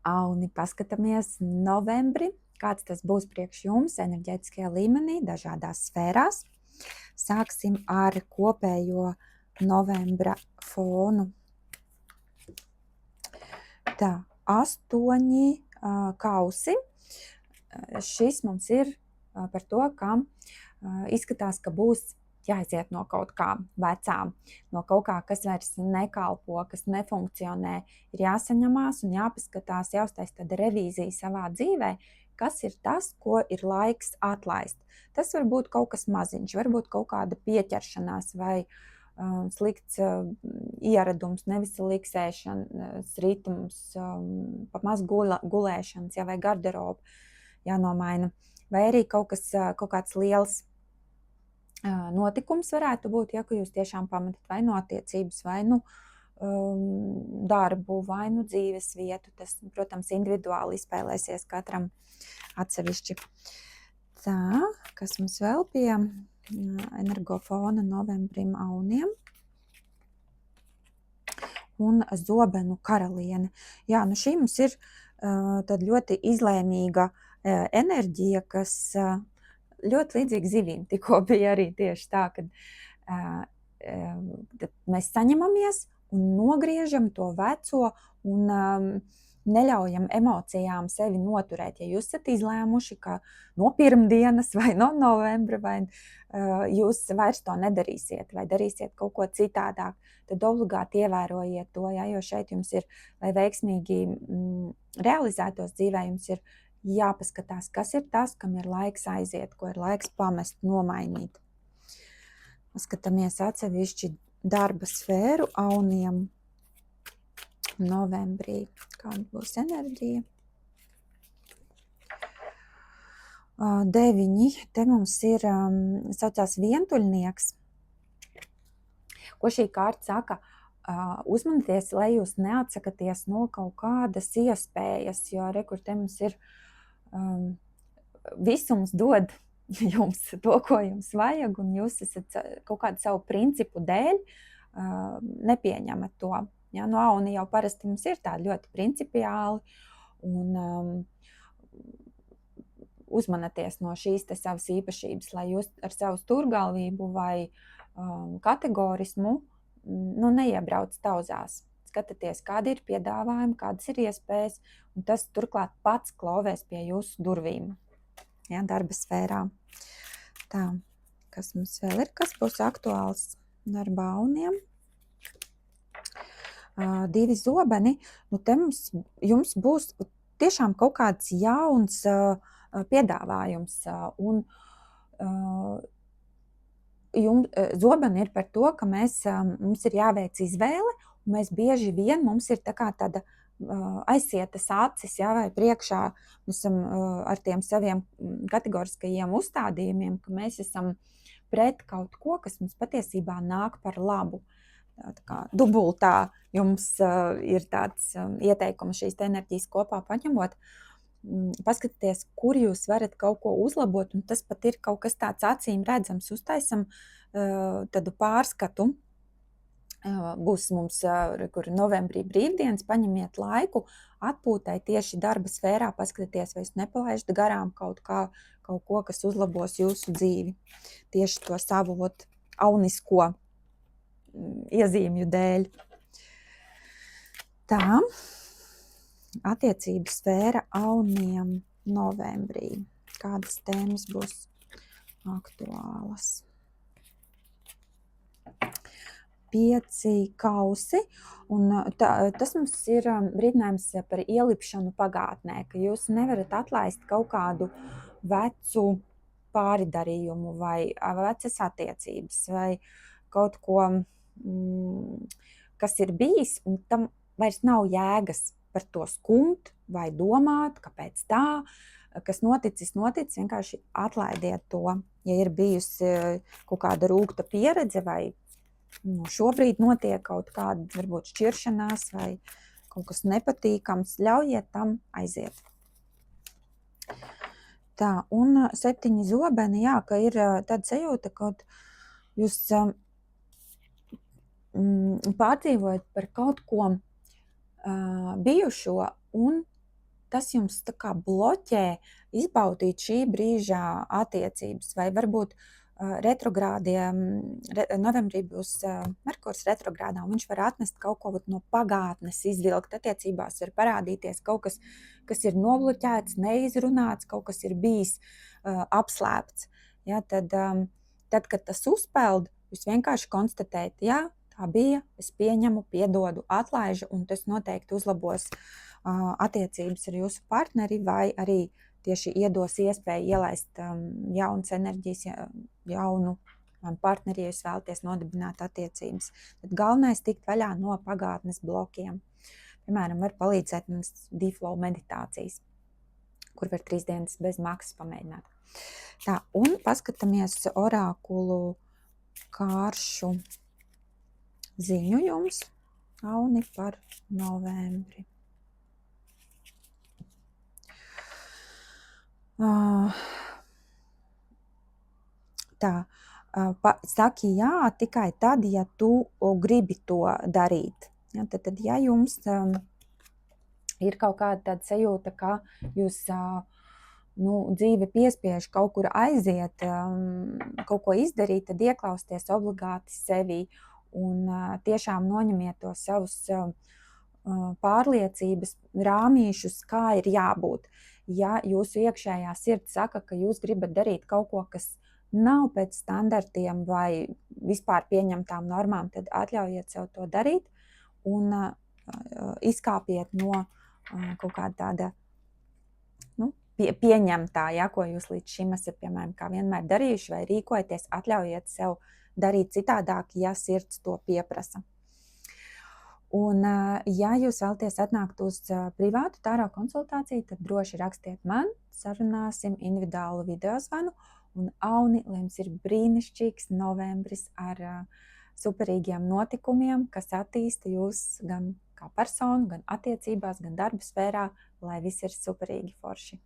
Auni, paskatāmies novembri, kāds tas būs priekš jums enerģētiskajā līmenī, dažādās sfērās. Sāksim ar kopējo novembra fonu. Tā, 8 kausi. Šis mums ir par to, ka izskatās, ka būs jāiziet no kaut kā vecā, no kaut kā, kas vairs nekalpo, kas nefunkcionē, ir jāsaņemās un jāpaskatās, jāuztais tāda revīzija savā dzīvē, kas ir tas, ko ir laiks atlaist. Tas var būt kaut kas maziņš, varbūt kaut kāda pieķeršanās vai slikts ieradums, neviselīgs ēšanas ritms, pa maz gulēšanas, vai garderoba jānomaina, vai arī kaut kāds liels notikums varētu būt, ja jūs tiešām pametat vai no attiecības, vai darbu, vai dzīves vietu. Tas, protams, individuāli izspēlēsies katram atsevišķi. Tā, kas mums vēl pie energofona novembrim auniem? Un zobenu karaliene. Jā, šī mums ir tad ļoti izlēmīga enerģija, kas ļoti līdzīgi zivīm. Tikko bija arī tieši tā, kad mēs saņemamies un nogriežam to veco un neļaujam emocijām sevi noturēt. Ja jūs esat izlēmuši, ka no pirmdienas vai no novembra vai jūs vairs to nedarīsiet vai darīsiet kaut ko citādāk, tad obligāti ievērojiet to, jo šeit jums ir, lai veiksmīgi realizētos dzīvē, jums ir jāpaskatās, kas ir tas, kam ir laiks aiziet, ko ir laiks pamest, nomainīt. Skatāmies atsevišķi darba sfēru auniem novembrī. Kāda būs enerģija? 9. Te mums ir, saucās vientuļnieks. Ko šī kārta saka? Uzmanieties, lai jūs neatsakaties no kaut kādas iespējas, jo rekur te mums ir visums dod jums to, ko jums vajag, un jūs esat kaut kādu savu principu dēļ nepieņemat to. Ja, auni jau parasti mums ir tādi ļoti principiāli, un uzmanieties no šīs te savas īpašības, lai jūs ar savu stūrgalvību vai kategorismu neiebrauc tauzās. Skatieties, kādi ir piedāvājumi, kādas ir iespējas, un tas turklāt pats klauvēs pie jūsu durvīm, ja, darba sfērā. Tā, kas mums vēl ir, kas būs aktuāls darba auniem? 2 zobeni, te jums būs tiešām kaut kāds jauns piedāvājums, un zobeni ir par to, ka mums ir jāveic izvēle, un mēs bieži vien mums ir tāda aizsietas acis, vai priekšā mēs esam ar tiem saviem kategoriskajiem uzstādījumiem, ka mēs esam pret kaut ko, kas mums patiesībā nāk par labu. Tā kā dubultā jums ir tāds ieteikums šīs enerģijas kopā paņemot. Paskatieties, kur jūs varat kaut ko uzlabot, un tas pat ir kaut kas tāds acīm redzams. Uztaisam tādu pārskatu. Būs mums novembrī brīvdienas, paņemiet laiku atpūtai tieši darba sfērā, paskatieties, vai jūs nepalaižat garām kaut ko, kas uzlabos jūsu dzīvi. Tieši to savu aunisko iezīmju dēļ. Tā, attiecību sfēra auniem novembrī. Kādas tēmas būs aktuālas? 5 kausi, un tas mums ir brīdinājums par ielipšanu pagātnē, ka jūs nevarat atlaist kaut kādu vecu pāridarījumu vai vecas attiecības vai kaut ko, kas ir bijis, un tam vairs nav jēgas par to skumt vai domāt, kāpēc tā, kas noticis, vienkārši atlaidiet to. Ja ir bijusi kaut kāda rūgta pieredze vai šobrīd notiek kaut kāda, varbūt šķiršanās vai kaut kas nepatīkams, ļaujiet tam aiziet. Tā, un 7 zobeni, jā, ka ir tāda sajūta, ka jūs pārdzīvojat par kaut ko bijušo un tas jums tā kā bloķē izbaudīt šī brīža attiecības, vai varbūt novembrī būs Merkurs retrogrādā, un viņš var atnest kaut ko no pagātnes, izvilkt attiecībās, var parādīties kaut kas, kas ir nobloķēts, neizrunāts, kaut kas ir bijis apslēpts. Ja, tad, kad tas uzpeld, jūs vienkārši konstatējat, jā, tā bija, es pieņemu, piedodu, atlaižu, un tas noteikti uzlabos attiecības ar jūsu partneri, vai arī tieši iedos iespēju ielaist jaunas enerģijas, jaunu partneri, ja jūs vēlaties nodibināt attiecības. Tad galvenais tikt vaļā no pagātnes blokiem. Piemēram, var palīdzēt mums D-flow meditācijas, kur var 3 dienas bez maksas pamēģināt. Tā, un paskatāmies orakulu kāršu ziņu jums, Auni, par novembri. Tā, saki jā tikai tad, ja tu gribi to darīt. Ja, tad ja jums ir kaut kāda tāda sajūta, ka jūs dzīve piespiež kaut kur aiziet, kaut ko izdarīt, tad ieklausieties obligāti sevi un tiešām noņemiet to savus pārliecības rāmīšus, kā ir jābūt. Ja jūsu iekšējā sirds saka, ka jūs gribat darīt kaut ko, kas nav pēc standartiem vai vispār pieņemtām normām, tad atļaujiet sev to darīt un izkāpiet no kaut kāda tāda pieņemtā, ja, ko jūs līdz šim esat, piemēram, kā vienmēr darījuši vai rīkojaties, atļaujiet sev darīt citādāk, ja sirds to pieprasa. Un, ja jūs vēlaties atnākt uz privātu tāro konsultāciju, tad droši rakstiet man, sarunāsim individuālu videozvanu, un Auni, lai jums ir brīnišķīgs novembris ar superīgiem notikumiem, kas attīsta jūs gan kā personu, gan attiecībās, gan darba sfērā, lai viss ir superīgi forši.